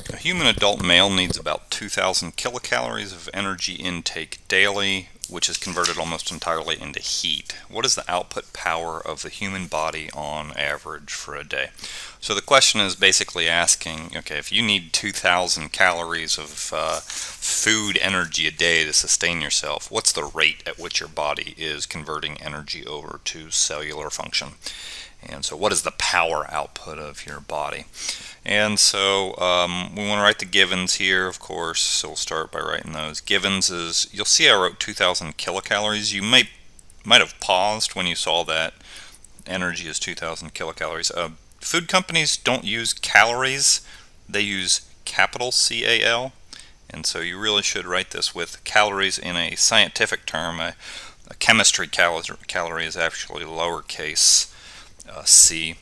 A human adult male needs about 2,000 kilocalories of energy intake daily, which is converted almost entirely into heat. What is the output power of the human body on average for a day? So the question is basically asking, okay, if you need 2,000 calories of food energy a day to sustain yourself, what's the rate at which your body is converting energy over to cellular function? And so what is the power output of your body? And so we want to write the givens here, of course, so we'll start by writing those. Givens is, you'll see I wrote 2,000 kilocalories. You might have paused when you saw that energy is 2,000 kilocalories. Food companies don't use calories, they use capital C-A-L, and so you really should write this with calories in a scientific term. A chemistry calorie is actually lowercase c.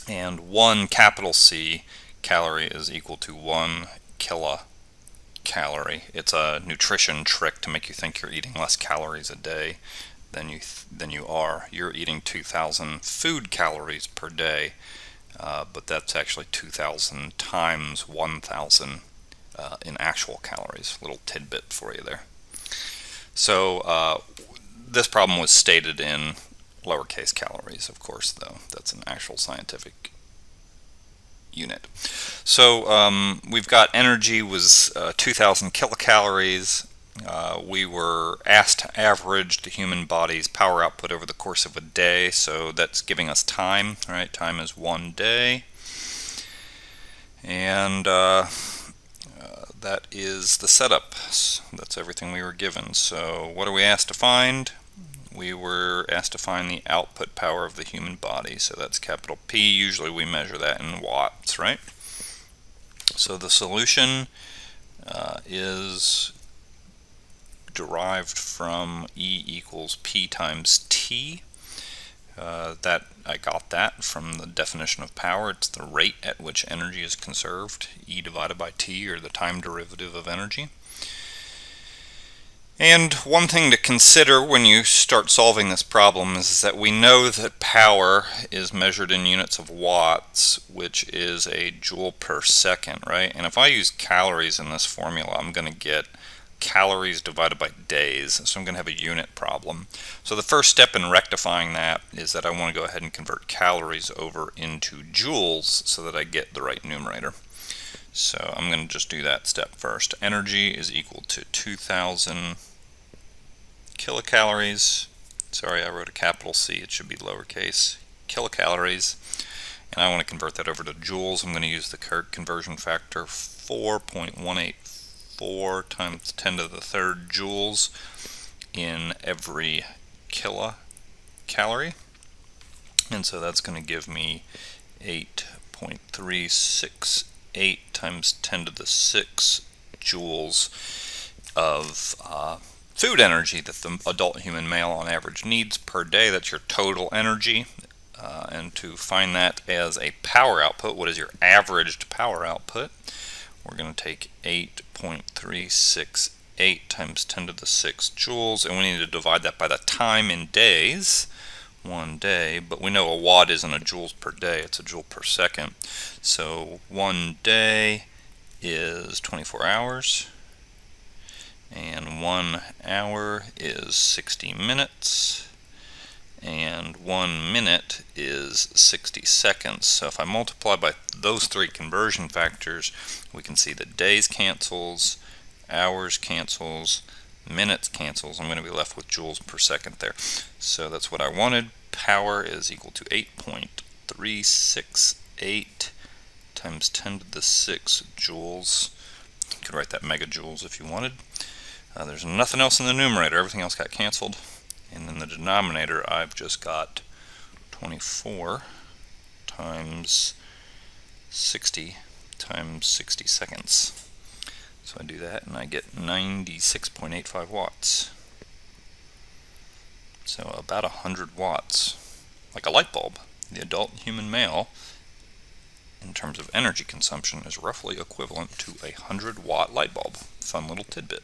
And 1 capital C calorie is equal to 1 kilocalorie. It's a nutrition trick to make you think you're eating less calories a day than you are. You're eating 2,000 food calories per day, but that's actually 2,000 times 1,000 in actual calories. Little tidbit for you there. So this problem was stated in lowercase calories, of course, though. That's an actual scientific unit. So we've got energy was 2,000 kilocalories. We were asked to average the human body's power output over the course of a day, so that's giving us time, right? Time is 1 day. And that is the setup. That's everything we were given. So what are we asked to find? We were asked to find the output power of the human body, so that's capital P. Usually we measure that in watts, right? So the solution is derived from E equals P times T. That I got that from the definition of power. It's the rate at which energy is conserved, E divided by T, or the time derivative of energy. And one thing to consider when you start solving this problem is that we know that power is measured in units of watts, which is a joule per second, right? And if I use calories in this formula, I'm going to get calories divided by days, so I'm going to have a unit problem. So the first step in rectifying that is that I want to go ahead and convert calories over into joules so that I get the right numerator. So I'm going to just do that step first. Energy is equal to 2,000 kilocalories. Sorry, I wrote a capital C. It should be lowercase. Kilocalories. And I want to convert that over to joules. I'm going to use the conversion factor 4.184 times 10 to the third joules in every kilocalorie. And so that's going to give me 8.368 times 10 to the 6 joules of food energy that the adult human male on average needs per day. That's your total energy. And to find that as a power output, what is your averaged power output? We're going to take 8.368 times 10 to the 6 joules, and we need to divide that by the time in days. 1 day, but we know a watt isn't a joules per day, it's a joule per second. So 1 day is 24 hours, and 1 hour is 60 minutes, and 1 minute is 60 seconds. So if I multiply by those three conversion factors, we can see that days cancels, hours cancels, minutes cancels. I'm going to be left with joules per second there. So that's what I wanted. Power is equal to 8.368 times 10 to the 6 joules. You could write that megajoules if you wanted. There's nothing else in the numerator. Everything else got canceled. And in the denominator, I've just got 24 times 60 times 60 seconds. So I do that and I get 96.85 watts. So about 100 watts, like a light bulb. The adult human male, in terms of energy consumption, is roughly equivalent to a 100-watt light bulb. Fun little tidbit.